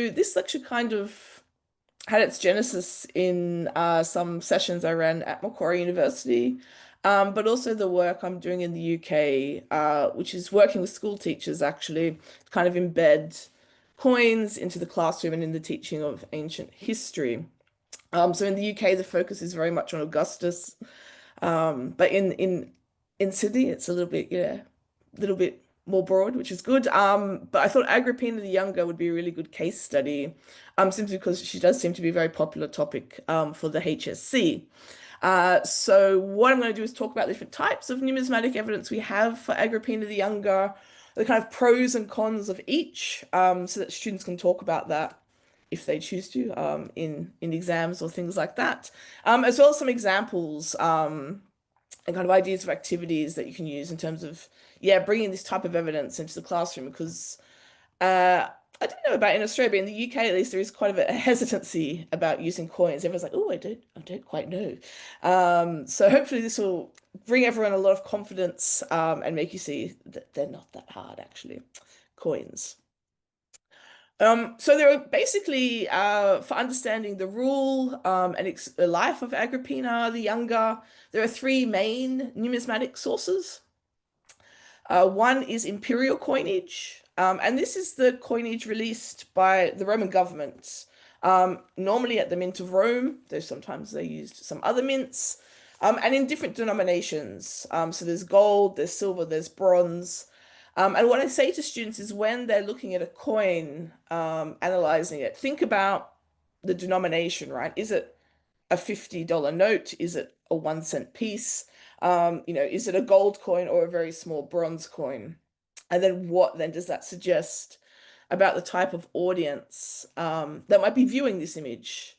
This lecture kind of had its genesis in some sessions I ran at Macquarie University, but also the work I'm doing in the UK, which is working with school teachers actually to kind of embed coins into the classroom and in the teaching of ancient history. So in the UK, the focus is very much on Augustus, but in Sydney, it's a little bit, a little bit more broad, which is good. But I thought Agrippina the Younger would be a really good case study, simply because she does seem to be a very popular topic, for the HSC. So what I'm going to do is talk about the different types of numismatic evidence we have for Agrippina the Younger, the kind of pros and cons of each, so that students can talk about that if they choose to, in exams or things like that, as well as some examples, and kind of ideas of activities that you can use in terms of, yeah, bringing this type of evidence into the classroom. Because I don't know about in Australia, but in the UK at least, there is quite a hesitancy about using coins. Everyone's like, oh, I don't quite know. So hopefully this will bring everyone a lot of confidence, and make you see that they're not that hard, actually, coins. So there are basically, for understanding the rule, and the life of Agrippina the Younger, there are three main numismatic sources. One is imperial coinage, and this is the coinage released by the Roman government, normally at the Mint of Rome, though sometimes they used some other mints, and in different denominations. So there's gold, there's silver, there's bronze. And what I say to students is when they're looking at a coin, analyzing it, think about the denomination, right? Is it a $50 note? Is it a 1 cent piece? Is it a gold coin or a very small bronze coin? And then what then does that suggest about the type of audience, that might be viewing this image?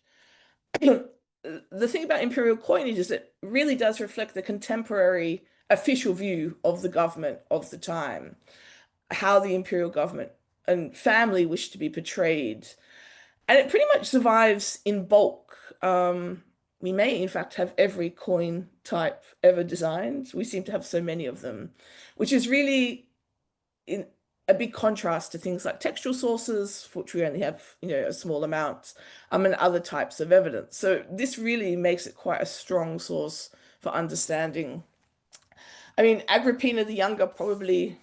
The thing about imperial coinage is it really does reflect the contemporary official view of the government of the time, how the imperial government and family wish to be portrayed. And it pretty much survives in bulk. We may, in fact, have every coin type ever designed. We seem to have so many of them, which is really in a big contrast to things like textual sources, for which we only have, a small amount, and other types of evidence. So this really makes it quite a strong source for understanding. I mean, Agrippina the Younger probably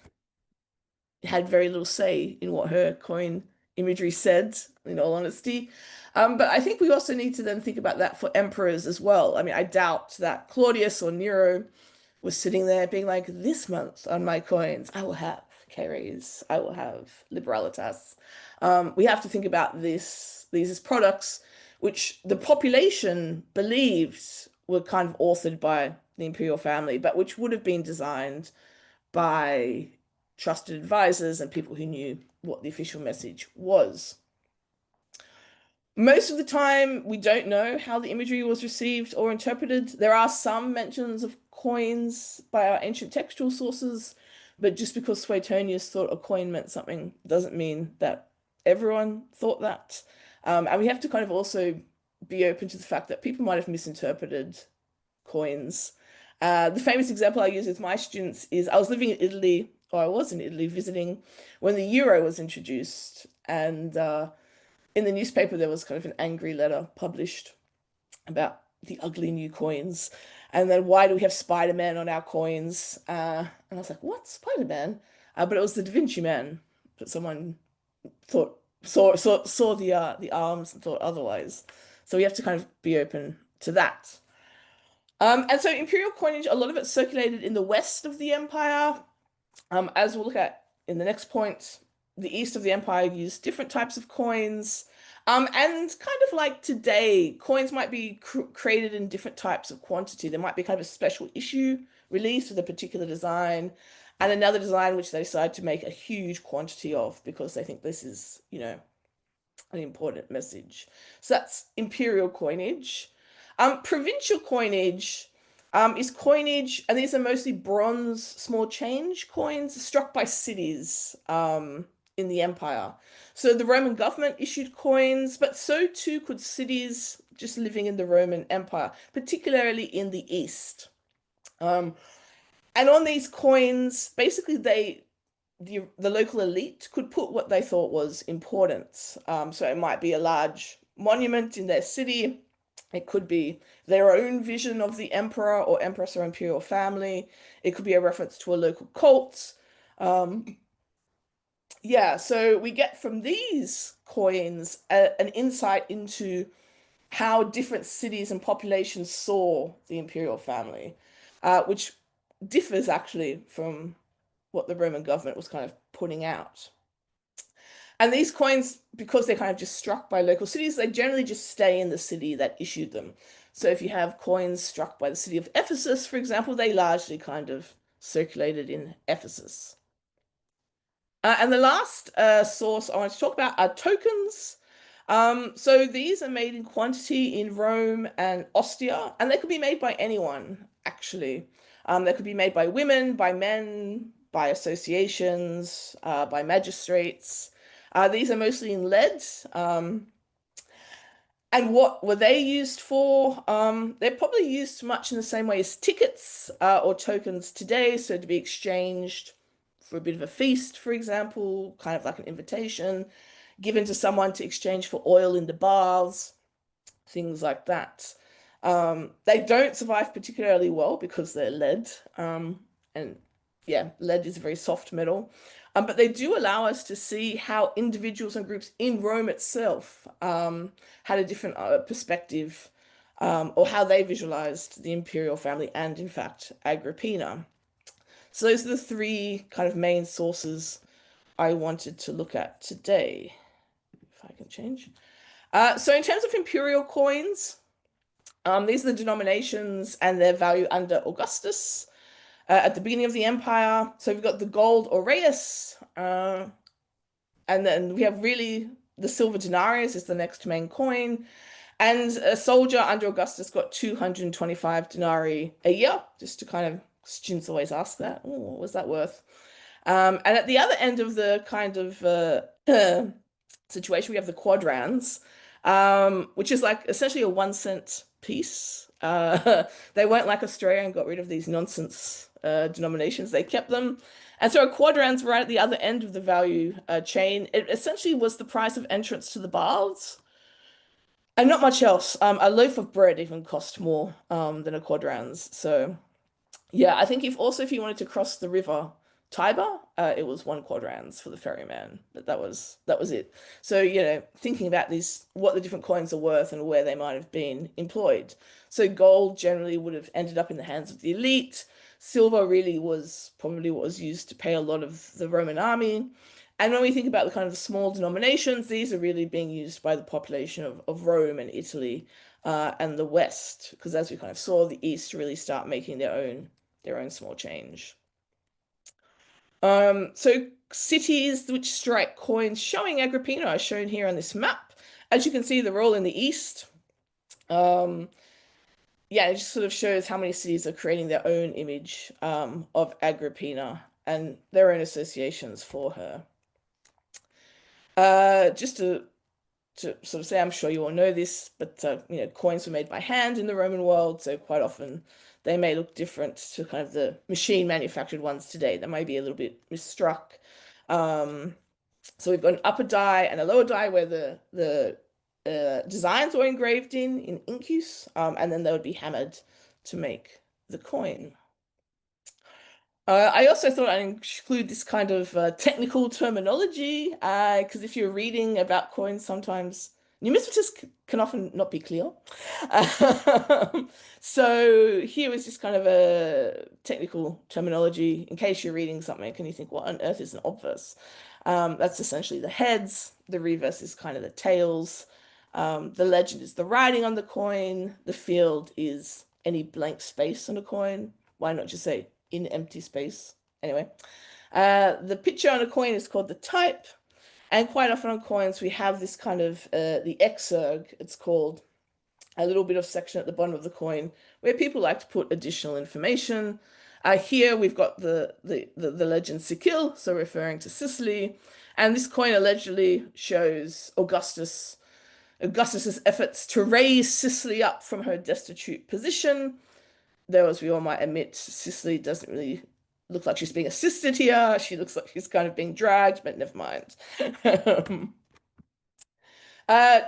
had very little say in what her coin imagery said, in all honesty. But I think we also need to then think about that for emperors as well. I mean, I doubt that Claudius or Nero was sitting there being like, this month on my coins, I will have caries, I will have liberalitas. We have to think about these as products which the population believed were kind of authored by the imperial family, but which would have been designed by trusted advisors and people who knew what the official message was. Most of the time, we don't know how the imagery was received or interpreted. There are some mentions of coins by our ancient textual sources, but just because Suetonius thought a coin meant something doesn't mean that everyone thought that. And we have to kind of also be open to the fact that people might have misinterpreted coins. The famous example I use with my students is I was living in Italy, or I was in Italy visiting when the euro was introduced, and in the newspaper there was kind of an angry letter published about the ugly new coins, and then why do we have Spider-Man on our coins? And I was like, what, Spider-Man? But it was the Da Vinci Man, but someone thought saw the arms and thought otherwise. So we have to kind of be open to that. And so imperial coinage, a lot of it circulated in the west of the empire. As we'll look at in the next point, the east of the empire used different types of coins. And kind of like today, coins might be created in different types of quantity. There might be kind of a special issue released with a particular design, and another design which they decide to make a huge quantity of because they think this is, an important message. So that's imperial coinage. Provincial coinage, is coinage, and these are mostly bronze small change coins struck by cities, in the empire. So the Roman government issued coins, but so too could cities just living in the Roman Empire, particularly in the East. And on these coins, basically the local elite could put what they thought was important. So it might be a large monument in their city. It could be their own vision of the emperor or empress or imperial family. It could be a reference to a local cult. Um, yeah, so we get from these coins an insight into how different cities and populations saw the imperial family, which differs actually from what the Roman government was kind of putting out. And these coins, because they're kind of just struck by local cities, they generally just stay in the city that issued them. So if you have coins struck by the city of Ephesus, for example, they largely kind of circulated in Ephesus. And the last source I want to talk about are tokens. So these are made in quantity in Rome and Ostia, and they could be made by anyone, actually. They could be made by women, by men, by associations, by magistrates. These are mostly in lead. And what were they used for? They're probably used much in the same way as tickets or tokens today, so to be exchanged for a bit of a feast, for example, kind of like an invitation, given to someone to exchange for oil in the baths, things like that. They don't survive particularly well because they're lead. And yeah, lead is a very soft metal. But they do allow us to see how individuals and groups in Rome itself had a different perspective or how they visualized the imperial family and, in fact, Agrippina. So those are the three kind of main sources I wanted to look at today. If I can change. So in terms of imperial coins, these are the denominations and their value under Augustus at the beginning of the empire. So we've got the gold aureus, and then we have really the silver denarius is the next main coin. And a soldier under Augustus got 225 denarii a year, just to kind of, students always ask that, oh, what was that worth? And at the other end of the kind of situation, we have the quadrans, which is like essentially a 1 cent piece. They weren't like Australia and got rid of these nonsense denominations. They kept them. And so a quadrans right at the other end of the value chain. It essentially was the price of entrance to the baths. And not much else. A loaf of bread even cost more than a quadrans. So yeah, I think if you wanted to cross the river Tiber, it was 1 quadrans for the ferryman. But that was it. So, thinking about these, what the different coins are worth and where they might have been employed. So gold generally would have ended up in the hands of the elite. Silver really was probably what was used to pay a lot of the Roman army. And when we think about the kind of the small denominations, these are really being used by the population of Rome and Italy and the West, because as we kind of saw, the East really start making their own small change. So cities which strike coins showing Agrippina are shown here on this map. As you can see, they're all in the East. Yeah, it just sort of shows how many cities are creating their own image of Agrippina and their own associations for her. Just to sort of say, I'm sure you all know this, but coins were made by hand in the Roman world, so quite often they may look different to kind of the machine manufactured ones today. They may be a little bit misstruck. So we've got an upper die and a lower die where the designs were engraved in ink use, and then they would be hammered to make the coin. I also thought I'd include this kind of technical terminology because if you're reading about coins, sometimes numismatists can often not be clear. So here is just kind of a technical terminology in case you're reading something and you think, what on earth is an obverse? That's essentially the heads. The reverse is kind of the tails. The legend is the writing on the coin. The field is any blank space on a coin. Why not just say in empty space? Anyway, the picture on a coin is called the type. And quite often on coins, we have this kind of the exurg, it's called, a little bit of section at the bottom of the coin where people like to put additional information. Here we've got the legend Sicil, so referring to Sicily. And this coin allegedly shows Augustus's efforts to raise Sicily up from her destitute position. Though, as we all might admit, Sicily doesn't really looks like she's being assisted here. She looks like she's kind of being dragged, but never mind.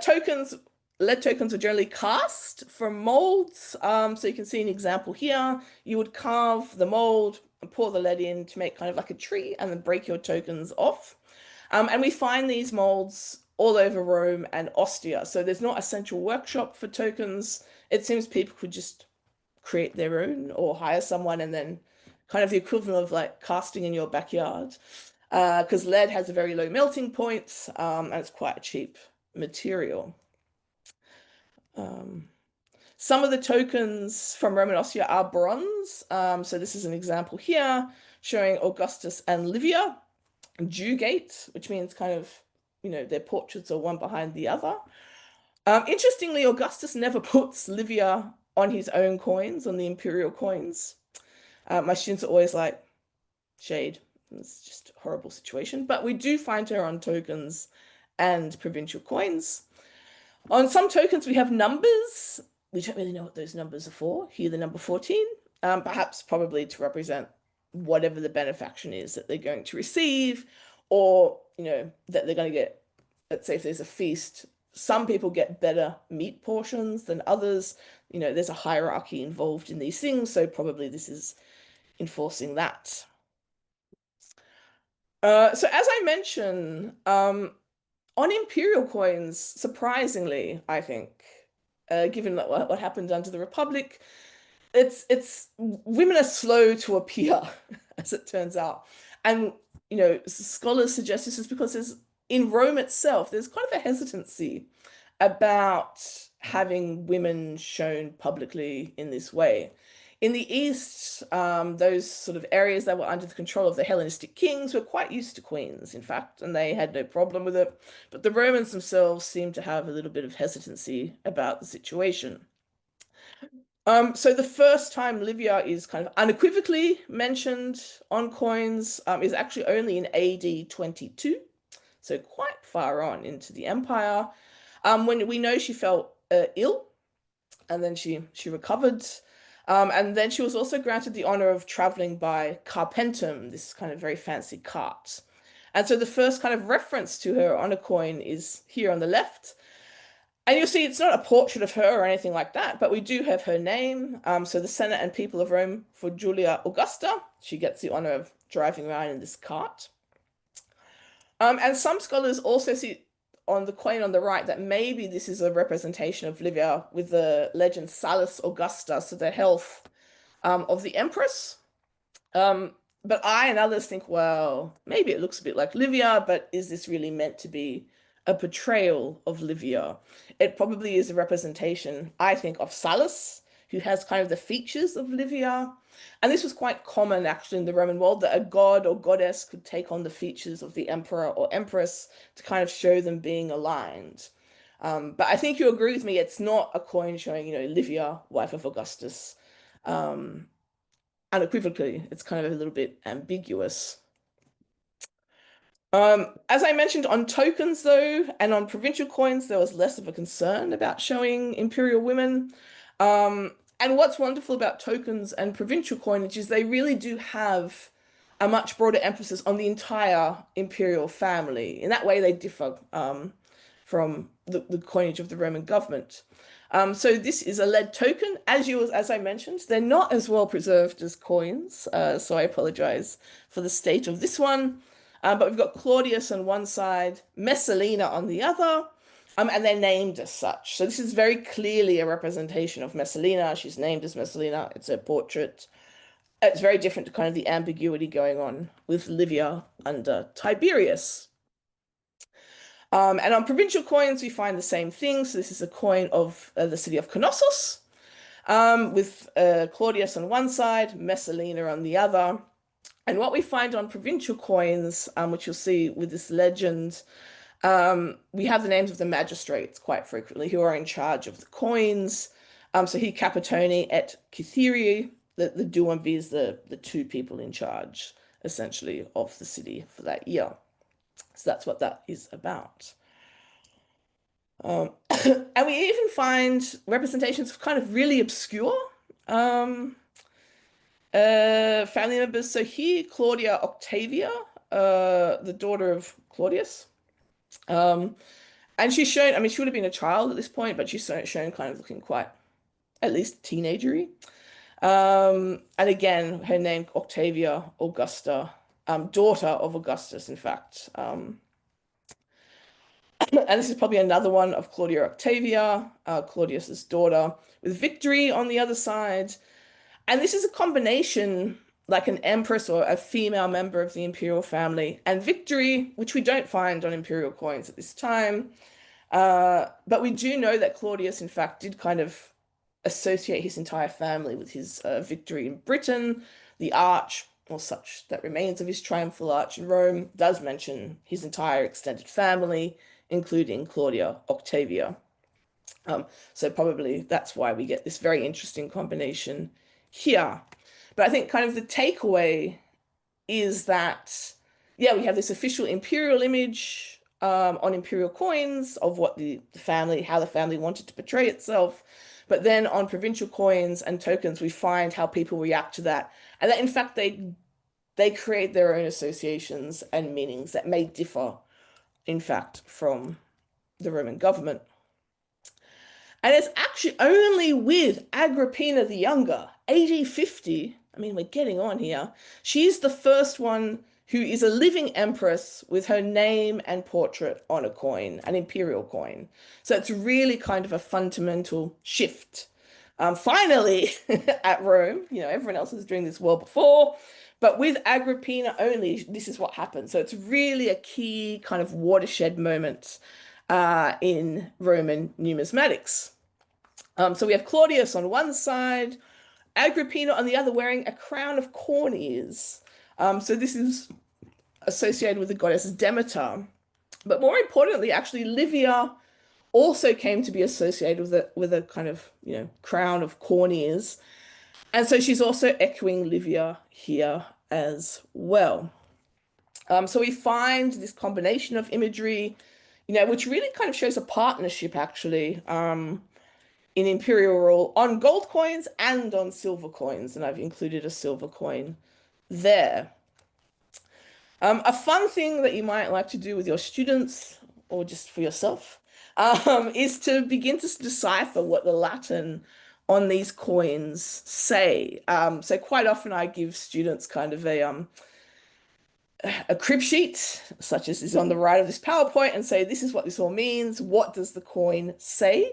Tokens, lead tokens were generally cast from molds. So you can see an example here. You would carve the mold and pour the lead in to make kind of like a tree and then break your tokens off. And we find these molds all over Rome and Ostia. So there's not a central workshop for tokens. It seems people could just create their own or hire someone and then kind of the equivalent of like casting in your backyard. Because lead has a very low melting point, and it's quite a cheap material. Um, some of the tokens from Roman Austria are bronze. So this is an example here showing Augustus and Livia, Jugate, which means kind of, their portraits are one behind the other. Interestingly, Augustus never puts Livia on his own coins, on the imperial coins. My students are always like, shade. It's just a horrible situation. But we do find her on tokens and provincial coins. On some tokens, we have numbers. We don't really know what those numbers are for. Here, the number 14, perhaps probably to represent whatever the benefaction is that they're going to receive, or, that they're going to get, let's say if there's a feast, some people get better meat portions than others. There's a hierarchy involved in these things, so probably this is enforcing that. So as I mentioned, on imperial coins, surprisingly, I think, given what happened under the Republic, it's women are slow to appear, as it turns out. And, scholars suggest this is because in Rome itself, there's kind of a hesitancy about having women shown publicly in this way. In the East, those sort of areas that were under the control of the Hellenistic kings were quite used to queens, in fact, and they had no problem with it. But the Romans themselves seemed to have a little bit of hesitancy about the situation. So the first time Livia is kind of unequivocally mentioned on coins is actually only in AD 22, so quite far on into the empire. When we know she fell ill, and then she recovered. And then she was also granted the honor of traveling by carpentum, this kind of very fancy cart. And so the first kind of reference to her on a coin is here on the left. And you'll see it's not a portrait of her or anything like that, but we do have her name. So the Senate and people of Rome for Julia Augusta. She gets the honor of driving around in this cart. And some scholars also see on the coin on the right that maybe this is a representation of Livia with the legend Salus Augusta, so the health of the empress. But I and others think, well, maybe it looks a bit like Livia, but is this really meant to be a portrayal of Livia? It probably is a representation, I think, of Salus, who has kind of the features of Livia. And this was quite common actually in the Roman world, that a god or goddess could take on the features of the emperor or empress to kind of show them being aligned. But I think you agree with me, it's not a coin showing, Livia, wife of Augustus. Unequivocally, it's kind of a little bit ambiguous. As I mentioned, on tokens though, and on provincial coins, there was less of a concern about showing imperial women. And what's wonderful about tokens and provincial coinage is they really do have a much broader emphasis on the entire imperial family. In that way, they differ from the coinage of the Roman government. So this is a lead token. As I mentioned, they're not as well preserved as coins, so I apologize for the state of this one. But we've got Claudius on one side, Messalina on the other, and they're named as such. So this is very clearly a representation of Messalina. She's named as Messalina. It's her portrait. It's very different to kind of the ambiguity going on with Livia under Tiberius. And on provincial coins, we find the same thing. So this is a coin of the city of Knossos, with Claudius on one side, Messalina on the other. And what we find on provincial coins, which you'll see with this legend, we have the names of the magistrates quite frequently who are in charge of the coins. So here Capitoni et Cytherea, the duumvirs, the two people in charge, essentially, of the city for that year. So that's what that is about. And we even find representations of kind of really obscure Family members. So here, Claudia Octavia, the daughter of Claudius. Um, and she's shown, I mean, she would have been a child at this point, but she's shown kind of looking quite, at least teenagery. And again, her name Octavia Augusta, daughter of Augustus, in fact. And this is probably another one of Claudia Octavia, Claudius's daughter, with Victory on the other side. And this is a combination, like an empress or a female member of the imperial family, and Victory, which we don't find on imperial coins at this time. But we do know that Claudius, in fact, did kind of associate his entire family with his victory in Britain. The arch, or such that remains of his triumphal arch in Rome, does mention his entire extended family, including Claudia Octavia. So probably that's why we get this very interesting combination here. But I think kind of the takeaway is that, yeah, we have this official imperial image on imperial coins of what the family, how the family wanted to portray itself. But then on provincial coins and tokens, we find how people react to that. And that, in fact, they create their own associations and meanings that may differ, in fact, from the Roman government. And it's actually only with Agrippina the Younger, AD 50, I mean, we're getting on here. She's the first one who is a living empress with her name and portrait on a coin, an imperial coin. So it's really kind of a fundamental shift. Finally, at Rome, you know, everyone else was doing this well before, but with Agrippina only, this is what happened. So it's really a key kind of watershed moment in Roman numismatics. So we have Claudius on one side, Agrippina on the other wearing a crown of corn ears. So this is associated with the goddess Demeter. But more importantly, actually, Livia also came to be associated with a kind of, you know, crown of corn ears. And so she's also echoing Livia here as well. So we find this combination of imagery, you know, which really kind of shows a partnership actually in imperial rule on gold coins and on silver coins. And I've included a silver coin there. A fun thing that you might like to do with your students or just for yourself is to begin to decipher what the Latin on these coins say. So quite often I give students kind of a crib sheet, such as is on the right of this PowerPoint, and say, this is what this all means. What does the coin say?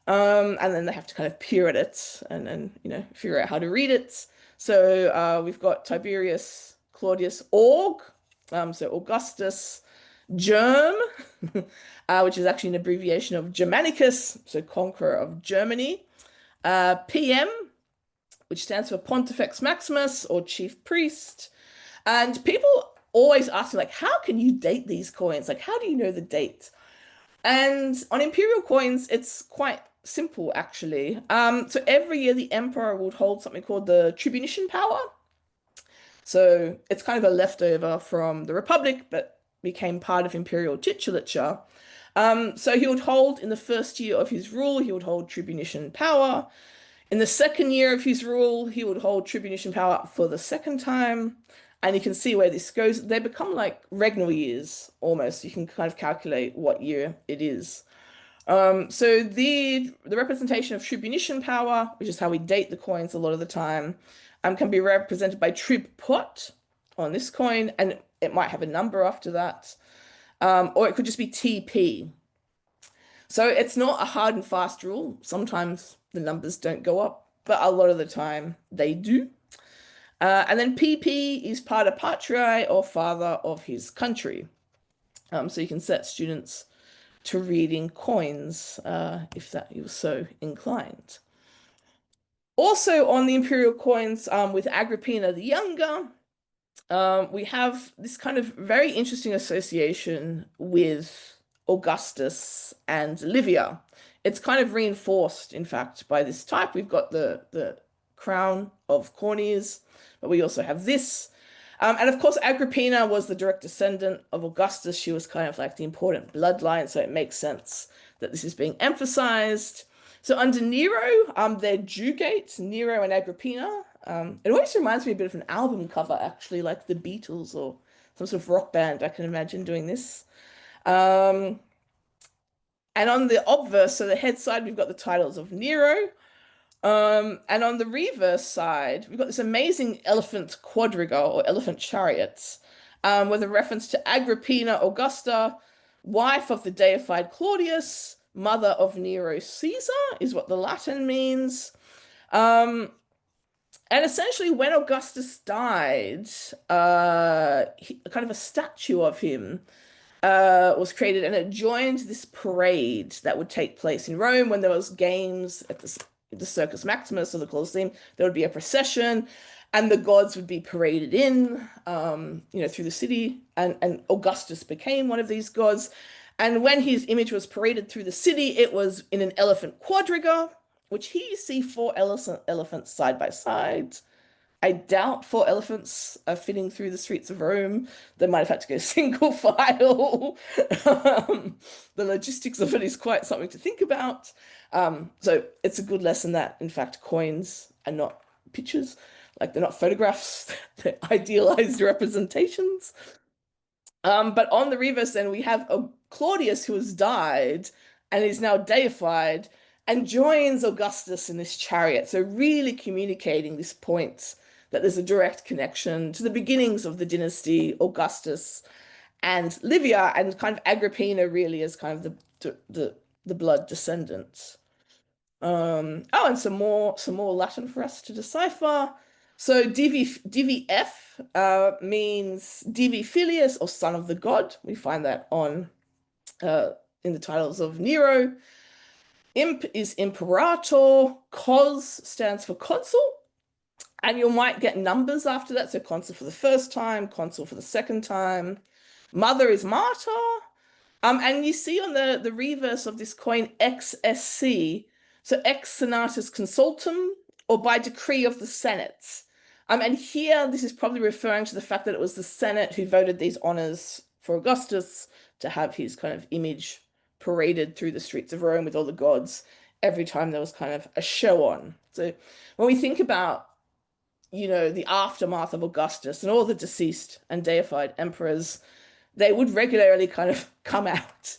And then they have to kind of peer at it and you know, figure out how to read it. So we've got Tiberius Claudius Aug, so Augustus Germ, which is actually an abbreviation of Germanicus, so conqueror of Germany. PM, which stands for Pontifex Maximus, or chief priest. And people always ask me, like, how can you date these coins? Like, how do you know the date? And on imperial coins, it's quite simple, actually. So every year the emperor would hold something called the tribunician power. So it's kind of a leftover from the Republic, but became part of imperial titulature. So he would hold, in the first year of his rule, he would hold tribunician power. In the second year of his rule, he would hold tribunician power for the second time. And you can see where this goes. They become like regnal years, almost. You can kind of calculate what year it is. So the representation of tribunician power, which is how we date the coins a lot of the time, can be represented by trib pot on this coin, and it might have a number after that. Or it could just be TP. So it's not a hard and fast rule. Sometimes the numbers don't go up, but a lot of the time they do. And then PP is pater patriae, or father of his country. So you can set students to reading coins if that you were so inclined. Also on the imperial coins with Agrippina the Younger, we have this kind of very interesting association with Augustus and Livia. It's kind of reinforced, in fact, by this type. We've got the crown of corn ears, but we also have this. And of course, Agrippina was the direct descendant of Augustus. She was kind of like the important bloodline, so it makes sense that this is being emphasized. So under Nero, they're Jugate, Nero and Agrippina. It always reminds me a bit of an album cover, actually, like the Beatles or some sort of rock band. I can imagine doing this. Um, and on the obverse, so the head side, we've got the titles of Nero. And on the reverse side, we've got this amazing elephant quadriga or elephant chariots, with a reference to Agrippina Augusta, wife of the deified Claudius, mother of Nero Caesar, is what the Latin means. Um, and essentially, when Augustus died, kind of a statue of him was created, and it joined this parade that would take place in Rome when there was games at the Circus Maximus or the Colosseum. There would be a procession, and the gods would be paraded in, through the city, and Augustus became one of these gods. And when his image was paraded through the city, it was in an elephant quadriga, which here you see four elephants side by side. I doubt four elephants are fitting through the streets of Rome. They might have had to go single file. The logistics of it is quite something to think about. So it's a good lesson that, in fact, coins are not pictures, like they're not photographs, they're idealized representations. But on the reverse, then we have a Claudius who has died and is now deified and joins Augustus in this chariot. So really communicating this point that there's a direct connection to the beginnings of the dynasty, Augustus and Livia, and kind of Agrippina really as kind of the blood descendant. And some more Latin for us to decipher. So DVF means Divi Filius, or son of the god. We find that on in the titles of Nero. Imp is imperator. Cos stands for consul. And you might get numbers after that. So consul for the first time, consul for the second time. Mother is martyr. And you see on the reverse of this coin XSC, so ex senatus consultum, or by decree of the Senate. And here this is probably referring to the fact that it was the Senate who voted these honors for Augustus to have his kind of image paraded through the streets of Rome with all the gods every time there was kind of a show on. So when we think about, the aftermath of Augustus and all the deceased and deified emperors, they would regularly kind of come out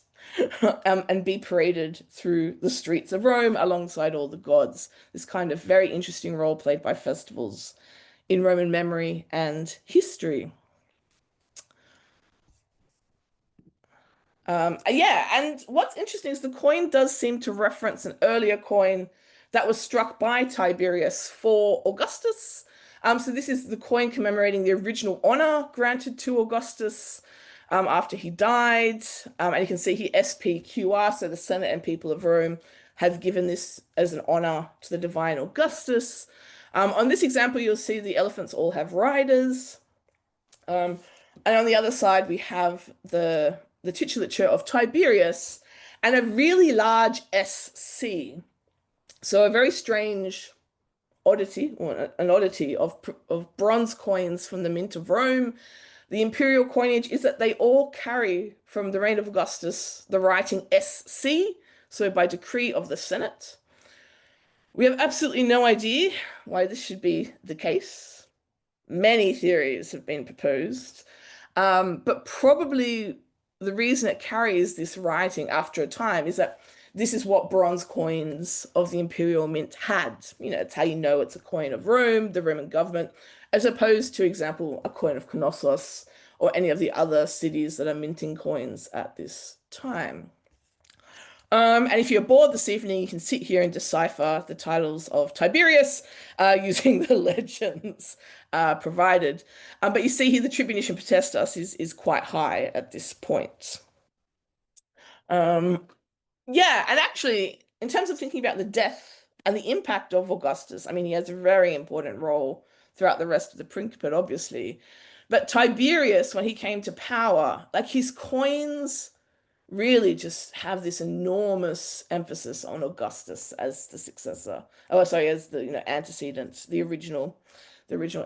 and be paraded through the streets of Rome alongside all the gods. This kind of very interesting role played by festivals in Roman memory and history. Yeah, and what's interesting is the coin does seem to reference an earlier coin that was struck by Tiberius for Augustus. So this is the coin commemorating the original honor granted to Augustus after he died. And you can see here SPQR, so the Senate and people of Rome have given this as an honor to the divine Augustus. On this example, you'll see the elephants all have riders. And on the other side, we have the titulature of Tiberius and a really large SC. So a very strange oddity, or an oddity of bronze coins from the Mint of Rome. The imperial coinage is that they all carry from the reign of Augustus the writing SC, so by decree of the Senate. We have absolutely no idea why this should be the case. Many theories have been proposed, but probably the reason it carries this writing after a time is that this is what bronze coins of the imperial mint had. It's how you know it's a coin of Rome, the Roman government, as opposed to, example, a coin of Knossos or any of the other cities that are minting coins at this time. And if you're bored this evening, you can sit here and decipher the titles of Tiberius using the legends provided. But you see here the tribunician potestas is quite high at this point. Yeah, and actually, in terms of thinking about the death and the impact of Augustus, I mean, he has a very important role throughout the rest of the Principate, obviously. But Tiberius, when he came to power, like his coins really just have this enormous emphasis on Augustus as the successor. Oh, sorry, as the antecedent, the original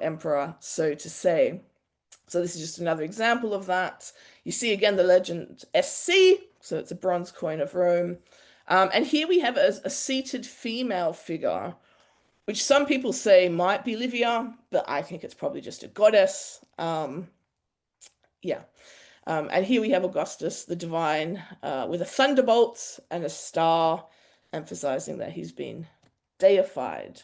emperor, so to say. So this is just another example of that. You see again the legend SC, so it's a bronze coin of Rome. And here we have a seated female figure which some people say might be Livia, but I think it's probably just a goddess. Yeah. And here we have Augustus, the divine, with a thunderbolt and a star, emphasizing that he's been deified.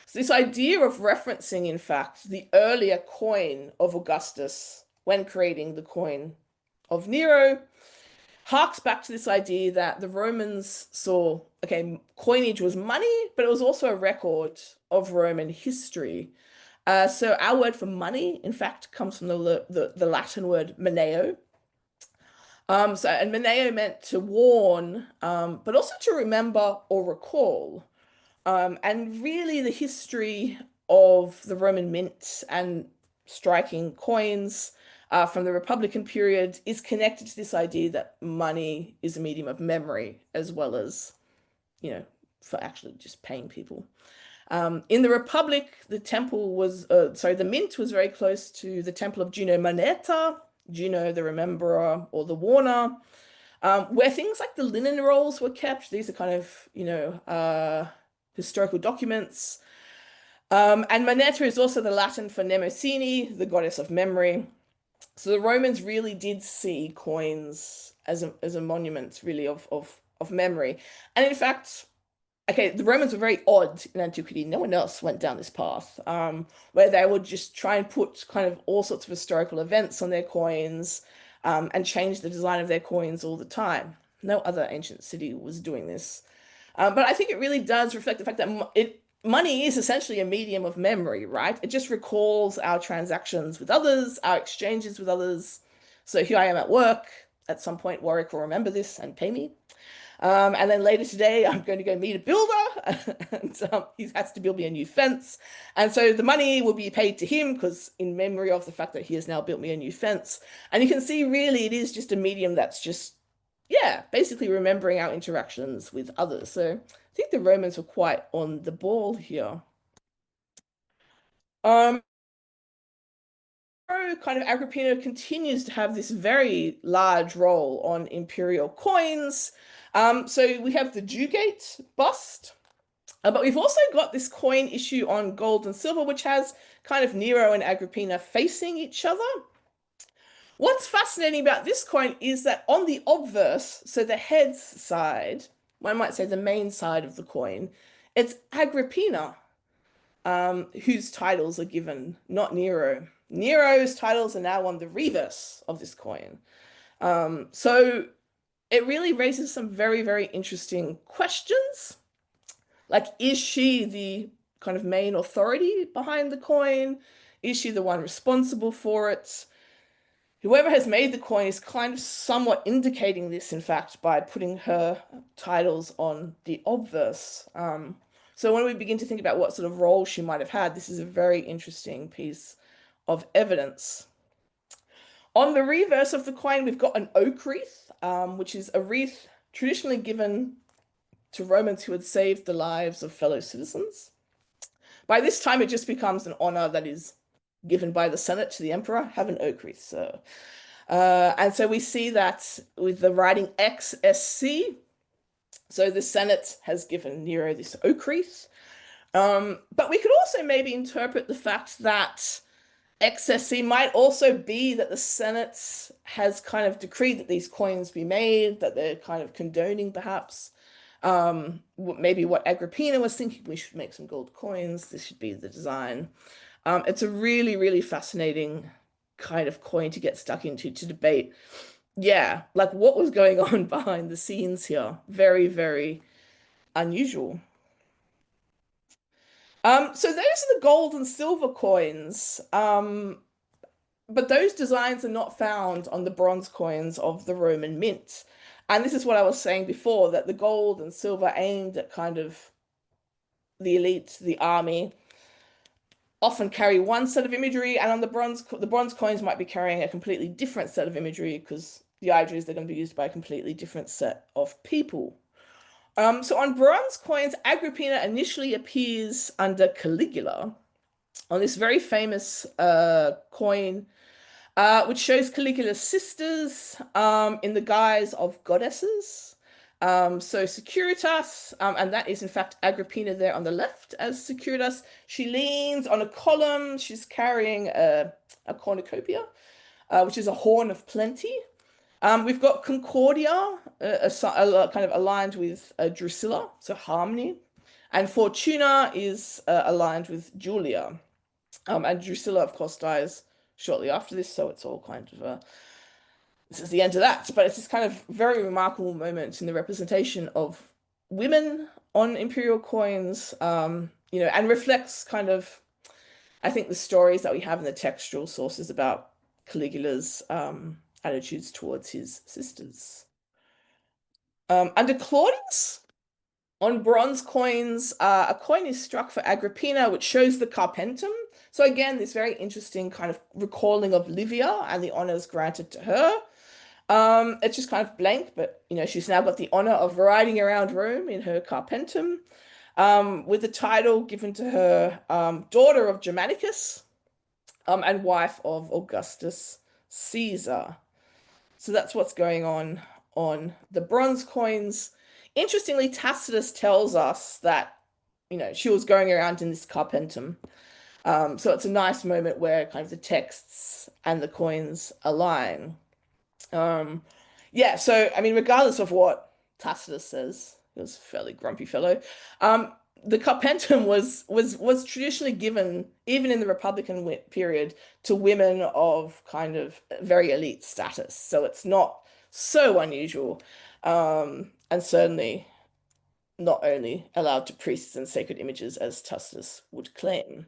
So this idea of referencing, in fact, the earlier coin of Augustus when creating the coin of Nero harks back to this idea that the Romans saw, okay, coinage was money, but it was also a record of Roman history. So our word for money, in fact, comes from the Latin word moneo. And moneo meant to warn, but also to remember or recall. And really, the history of the Roman mint and striking coins from the Republican period is connected to this idea that money is a medium of memory as well as, for actually just paying people. In the Republic, the mint was very close to the temple of Juno Moneta, Juno the Rememberer or the Warner, where things like the linen rolls were kept. These are kind of, historical documents. And Moneta is also the Latin for Mnemosyne, the goddess of memory. So the Romans really did see coins as a monument, really, of memory. And in fact, okay, the Romans were very odd in antiquity. No one else went down this path, where they would just try and put kind of all sorts of historical events on their coins, and change the design of their coins all the time. No other ancient city was doing this. But I think it really does reflect the fact that money is essentially a medium of memory, right? It just recalls our transactions with others, our exchanges with others. So here I am at work. At some point, Warwick will remember this and pay me. And then later today, I'm going to go meet a builder, and he has to build me a new fence. And so the money will be paid to him because in memory of the fact that he has now built me a new fence. And you can see really it is just a medium that's just, yeah, basically remembering our interactions with others. So I think the Romans were quite on the ball here. Um, kind of Agrippina continues to have this very large role on imperial coins. So we have the Jugate bust, but we've also got this coin issue on gold and silver, which has kind of Nero and Agrippina facing each other. What's fascinating about this coin is that on the obverse, so the heads side, one might say the main side of the coin, it's Agrippina, whose titles are given, not Nero. Nero's titles are now on the reverse of this coin. So it really raises some very, very interesting questions. Like, is she the kind of main authority behind the coin? Is she the one responsible for it? Whoever has made the coin is kind of somewhat indicating this, in fact, by putting her titles on the obverse. So when we begin to think about what sort of role she might have had, this is a very interesting piece of evidence. On the reverse of the coin, we've got an oak wreath, which is a wreath traditionally given to Romans who had saved the lives of fellow citizens. By this time, it just becomes an honor that is given by the Senate to the emperor, have an oak wreath. So, and so we see that with the writing XSC. So the Senate has given Nero this oak wreath. But we could also maybe interpret the fact that XSC might also be that the Senate has kind of decreed that these coins be made, that they're kind of condoning perhaps. Maybe what Agrippina was thinking, we should make some gold coins, this should be the design. It's a really, really fascinating kind of coin to get stuck into, to debate. Yeah, like what was going on behind the scenes here. Very, very unusual. So those are the gold and silver coins. But those designs are not found on the bronze coins of the Roman mint. And this is what I was saying before, that the gold and silver aimed at kind of the elite, the army, often carry one set of imagery, and on the bronze coins might be carrying a completely different set of imagery because the idea is they're going to be used by a completely different set of people. So on bronze coins, Agrippina initially appears under Caligula on this very famous coin, which shows Caligula's sisters in the guise of goddesses. So Securitas, and that is in fact Agrippina there on the left as Securitas. She leans on a column. She's carrying a cornucopia, which is a horn of plenty. We've got Concordia, kind of aligned with Drusilla, so harmony. And Fortuna is aligned with Julia. And Drusilla, of course, dies shortly after this, so it's all kind of this is the end of that. But it's this kind of very remarkable moment in the representation of women on imperial coins, and reflects kind of, I think, the stories that we have in the textual sources about Caligula's attitudes towards his sisters. Under Claudius, on bronze coins, a coin is struck for Agrippina, which shows the Carpentum. So again, this very interesting kind of recalling of Livia and the honors granted to her. It's just kind of blank, but she's now got the honor of riding around Rome in her Carpentum, with the title given to her daughter of Germanicus, and wife of Augustus Caesar. So that's what's going on the bronze coins. Interestingly, Tacitus tells us that, she was going around in this Carpentum. So it's a nice moment where kind of the texts and the coins align. Yeah, so I mean, regardless of what Tacitus says, he was a fairly grumpy fellow. The Carpentum was traditionally given, even in the Republican period, to women of kind of very elite status. So it's not so unusual, and certainly not only allowed to priests and sacred images, as Tacitus would claim.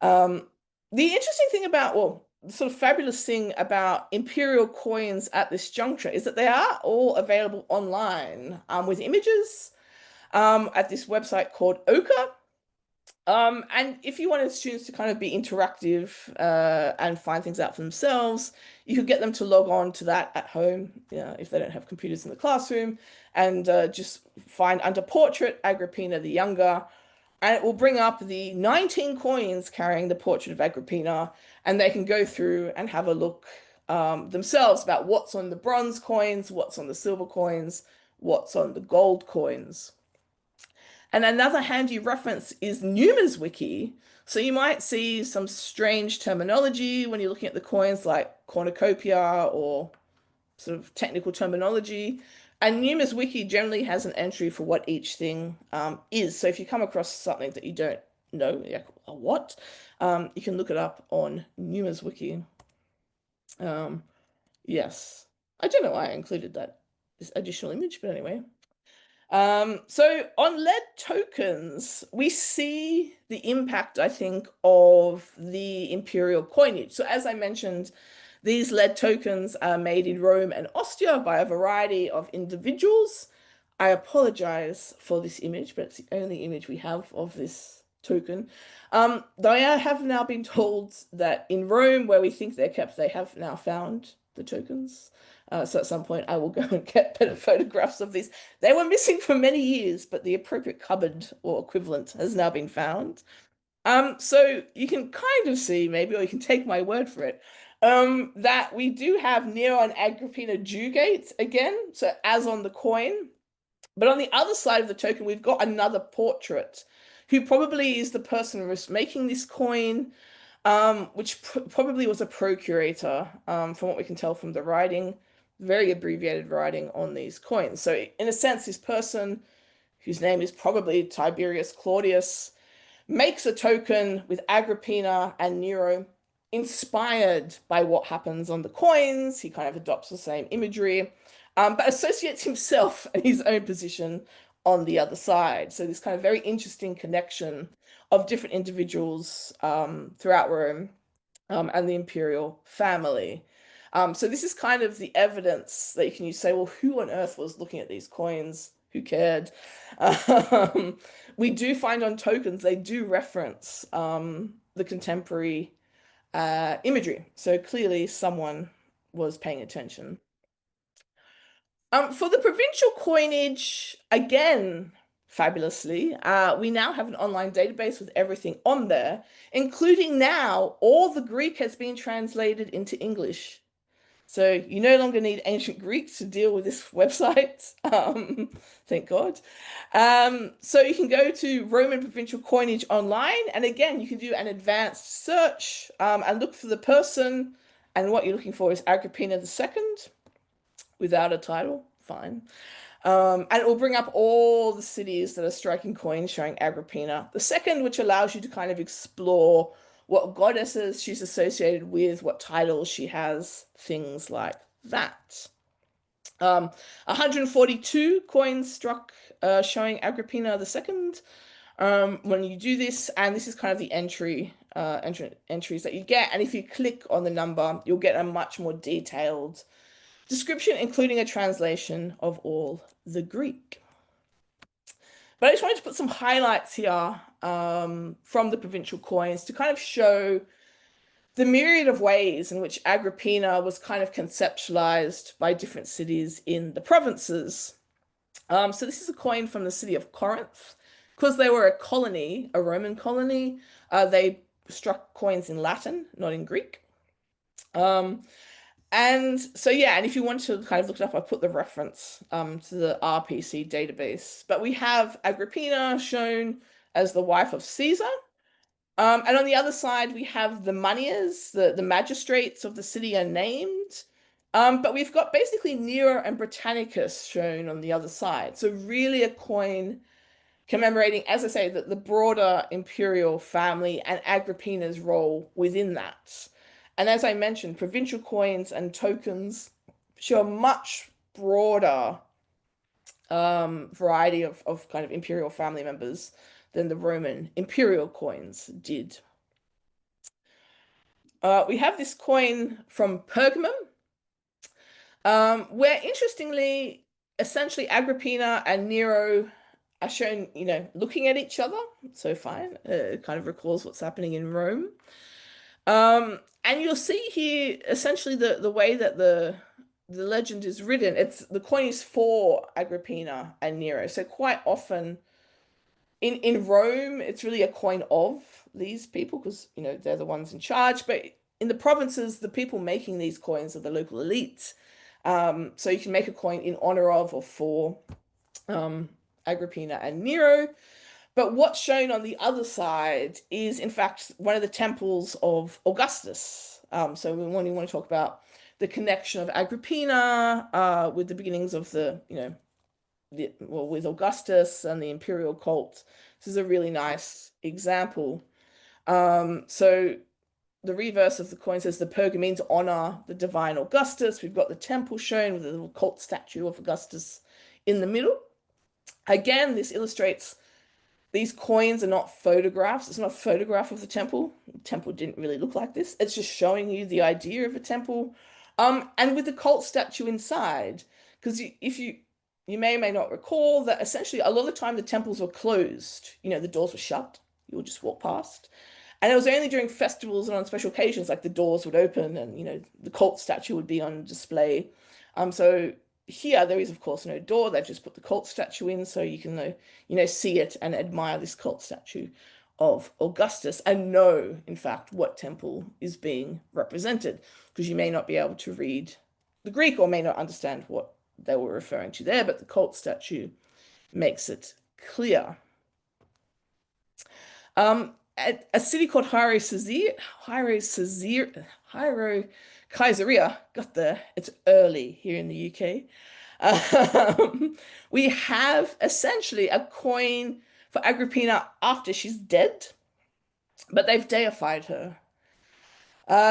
The interesting thing about, well, the sort of fabulous thing about imperial coins at this juncture is that they are all available online, with images, at this website called Ochre. And if you wanted students to kind of be interactive and find things out for themselves, you could get them to log on to that at home, if they don't have computers in the classroom, and just find under Portrait Agrippina the Younger, and it will bring up the 19 coins carrying the portrait of Agrippina, and they can go through and have a look themselves about what's on the bronze coins, what's on the silver coins, what's on the gold coins. And another handy reference is NUMISWiki. So you might see some strange terminology when you're looking at the coins, like cornucopia or sort of technical terminology. And NUMISWiki generally has an entry for what each thing is. So if you come across something that you don't know, like what, you can look it up on NUMISWiki. Yes, I don't know why I included this additional image, but anyway. So on lead tokens, we see the impact, I think, of the imperial coinage. So as I mentioned, these lead tokens are made in Rome and Ostia by a variety of individuals. I apologize for this image, but it's the only image we have of this token. Though I have now been told that in Rome, where we think they're kept, they have now found the tokens. So at some point I will go and get better photographs of these. They were missing for many years, but the appropriate cupboard or equivalent has now been found. So you can kind of see, maybe, or you can take my word for it, that we do have Nero and Agrippina Jugate again, so as on the coin. But on the other side of the token, we've got another portrait, who probably is the person who was making this coin, which probably was a procurator, from what we can tell from the writing, very abbreviated writing on these coins. So in a sense, this person, whose name is probably Tiberius Claudius, makes a token with Agrippina and Nero, inspired by what happens on the coins. He kind of adopts the same imagery, but associates himself and his own position on the other side. So this kind of very interesting connection of different individuals throughout Rome, and the imperial family. So this is kind of the evidence that you can say, well, who on earth was looking at these coins? Who cared? We do find on tokens, they do reference the contemporary imagery. So clearly someone was paying attention. For the provincial coinage, again, fabulously, we now have an online database with everything on there, including now all the Greek has been translated into English. So you no longer need ancient Greek to deal with this website. Thank God. So you can go to Roman provincial coinage online, and again, you can do an advanced search and look for the person. And what you're looking for is Agrippina the Second, without a title. Fine. And it will bring up all the cities that are striking coins showing Agrippina the Second, which allows you to kind of explore what goddesses she's associated with, what titles she has, things like that. 142 coins struck showing Agrippina the Second. When you do this, and this is kind of the entries that you get, and if you click on the number, you'll get a much more detailed description, including a translation of all the Greek. But I just wanted to put some highlights here from the provincial coins to kind of show the myriad of ways in which Agrippina was kind of conceptualized by different cities in the provinces. So this is a coin from the city of Corinth. Because they were a colony, a Roman colony, they struck coins in Latin, not in Greek. And so, yeah, and if you want to kind of look it up, I put the reference to the RPC database. But we have Agrippina shown as the wife of Caesar. And on the other side, we have the moneyers, the magistrates of the city are named. But we've got basically Nero and Britannicus shown on the other side. So really a coin commemorating, as I say, the broader imperial family and Agrippina's role within that. And as I mentioned, provincial coins and tokens show a much broader variety of kind of imperial family members than the Roman imperial coins did. We have this coin from Pergamum, where interestingly, essentially Agrippina and Nero are shown, looking at each other. So fine, it kind of recalls what's happening in Rome. And you'll see here essentially the way that the legend is written. The coin is for Agrippina and Nero. So quite often in Rome, it's really a coin of these people because they're the ones in charge. But in the provinces, the people making these coins are the local elites. So you can make a coin in honor of or for Agrippina and Nero. But what's shown on the other side is, in fact, one of the temples of Augustus. So we want to talk about the connection of Agrippina with the beginnings of with Augustus and the imperial cult. This is a really nice example. So the reverse of the coin says the Pergamines honor the divine Augustus. We've got the temple shown with a little cult statue of Augustus in the middle. Again, this illustrates these coins are not photographs. It's not a photograph of the temple. The temple didn't really look like this. It's just showing you the idea of a temple. And with the cult statue inside, because you may or may not recall that essentially a lot of the time the temples were closed. The doors were shut. You would just walk past. And it was only during festivals and on special occasions like the doors would open and the cult statue would be on display. So here there is of course no door. They've just put the cult statue in so you can see it and admire this cult statue of Augustus and know in fact what temple is being represented, because you may not be able to read the Greek or may not understand what they were referring to there, but the cult statue makes it clear. A city called Caesarea, got there. It's early here in the UK. We have essentially a coin for Agrippina after she's dead, but they've deified her.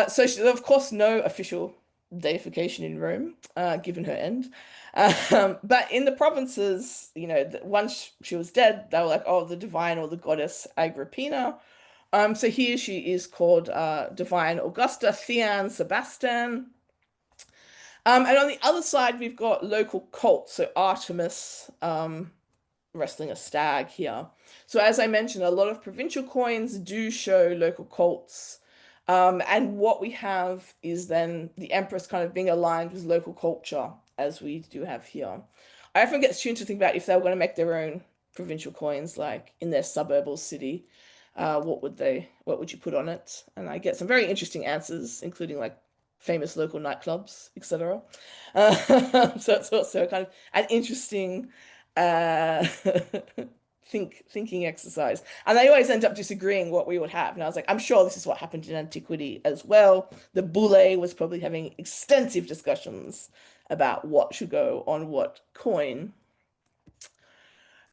So of course, no official deification in Rome, given her end. But in the provinces, once she was dead, they were like, oh, the divine or the goddess Agrippina. So here she is called Divine Augusta Thean Sebastian. And on the other side, we've got local cults. So Artemis wrestling a stag here. So as I mentioned, a lot of provincial coins do show local cults. And what we have is then the empress kind of being aligned with local culture, as we do have here. I often get students to think about if they were going to make their own provincial coins, like in their suburb or city, what would you put on it? And I get some very interesting answers, including like famous local nightclubs, etc. So it's also kind of an interesting uh, thinking exercise. And they always end up disagreeing what we would have. And I was like, I'm sure this is what happened in antiquity as well. The bulle was probably having extensive discussions about what should go on what coin.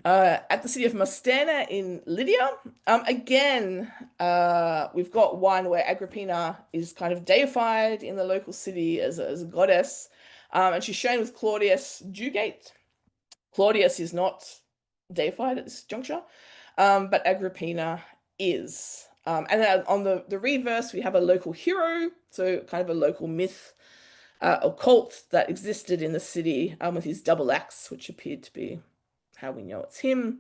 At the city of Mostena in Lydia, again, we've got one where Agrippina is kind of deified in the local city as a goddess, and she's shown with Claudius Dugate. Claudius is not deified at this juncture, but Agrippina is. And then on the reverse, we have a local hero, so kind of a local myth or cult that existed in the city with his double axe, which appeared to be how we know it's him.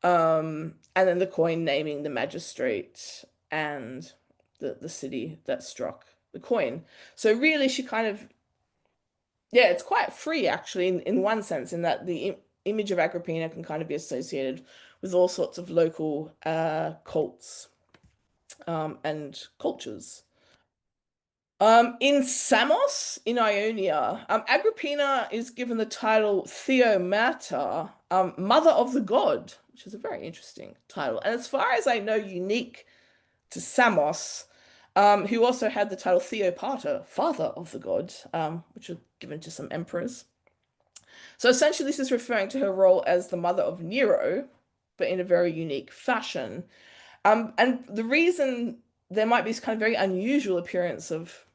And then the coin naming the magistrate and the city that struck the coin. So really, she kind of, yeah, it's quite free actually in one sense, in that the image of Agrippina can kind of be associated with all sorts of local cults and cultures. In Samos, in Ionia, Agrippina is given the title Theomata, Mother of the God, which is a very interesting title. And as far as I know, unique to Samos, who also had the title Theopater, Father of the God, which was given to some emperors. So essentially, this is referring to her role as the mother of Nero, but in a very unique fashion. And the reason there might be this kind of very unusual appearance of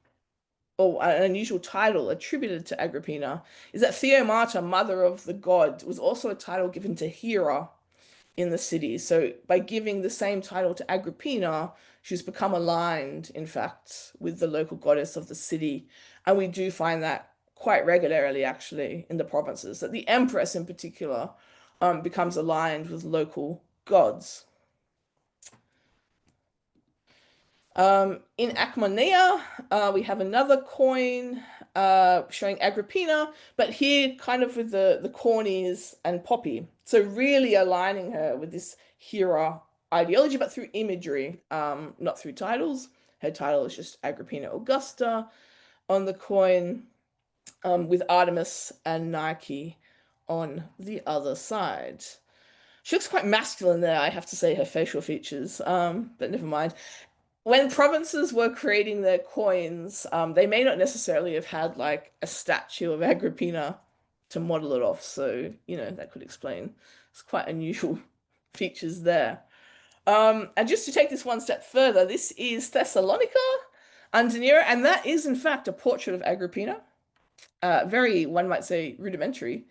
or an unusual title attributed to Agrippina is that Theomata, mother of the god, was also a title given to Hera in the city. So by giving the same title to Agrippina, she's become aligned, in fact, with the local goddess of the city. And we do find that quite regularly, actually, in the provinces, that the empress in particular becomes aligned with local gods. In Achaemenea, we have another coin showing Agrippina, but here kind of with the cornies and poppy. So really aligning her with this hero ideology, but through imagery, not through titles. Her title is just Agrippina Augusta on the coin, with Artemis and Nike on the other side. She looks quite masculine there, I have to say, her facial features, but never mind. When provinces were creating their coins, they may not necessarily have had like a statue of Agrippina to model it off. So, that could explain it's quite unusual features there. And just to take this one step further, this is Thessalonica under Nero, and that is in fact a portrait of Agrippina. Very, one might say, rudimentary.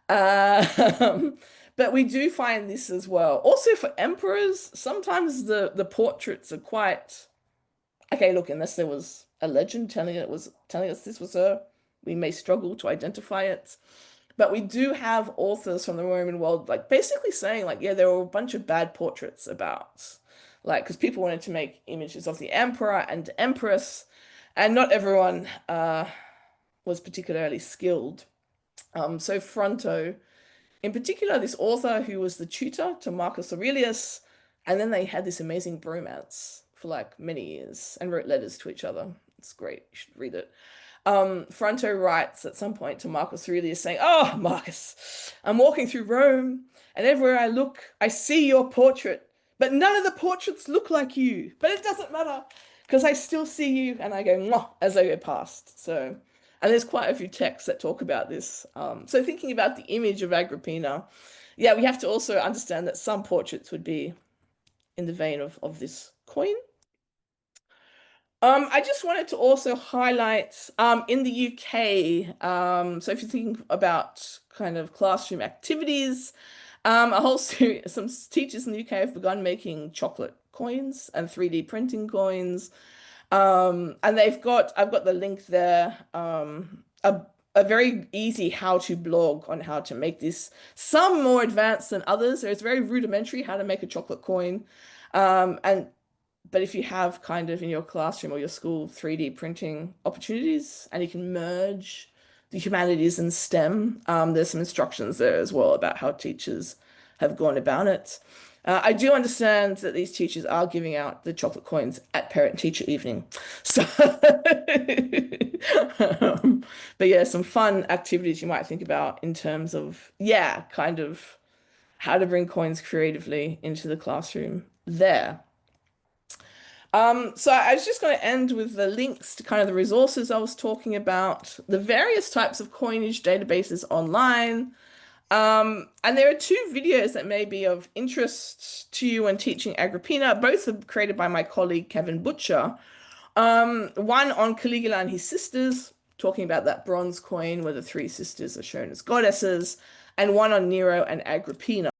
Uh, but we do find this as well. Also for emperors, sometimes the portraits are quite okay. Look, unless there was a legend telling us this was her, we may struggle to identify it. But we do have authors from the Roman world like basically saying like, yeah, there were a bunch of bad portraits about, like, because people wanted to make images of the emperor and empress, and not everyone was particularly skilled. So Fronto, in particular, this author who was the tutor to Marcus Aurelius, and then they had this amazing bromance for like many years and wrote letters to each other. It's great. You should read it. Fronto writes at some point to Marcus Aurelius saying, "Oh, Marcus, I'm walking through Rome, and everywhere I look, I see your portrait, but none of the portraits look like you. But it doesn't matter, because I still see you, and I go, mwah, as I go past." So, and there's quite a few texts that talk about this. So thinking about the image of Agrippina, yeah, we have to also understand that some portraits would be in the vein of this coin. I just wanted to also highlight in the UK, so if you're thinking about kind of classroom activities, a whole series, some teachers in the UK have begun making chocolate coins and 3D printing coins. And I've got the link there, a very easy how-to blog on how to make this, some more advanced than others. So it's very rudimentary how to make a chocolate coin. But if you have kind of in your classroom or your school 3D printing opportunities and you can merge the humanities and STEM, there's some instructions there as well about how teachers have gone about it. I do understand that these teachers are giving out the chocolate coins at parent-teacher evening. So, but yeah, some fun activities you might think about in terms of, yeah, kind of how to bring coins creatively into the classroom there. So I was just going to end with the links to kind of the resources I was talking about, the various types of coinage databases online. And there are two videos that may be of interest to you when teaching Agrippina. Both are created by my colleague Kevin Butcher. One on Caligula and his sisters, talking about that bronze coin where the three sisters are shown as goddesses, and one on Nero and Agrippina.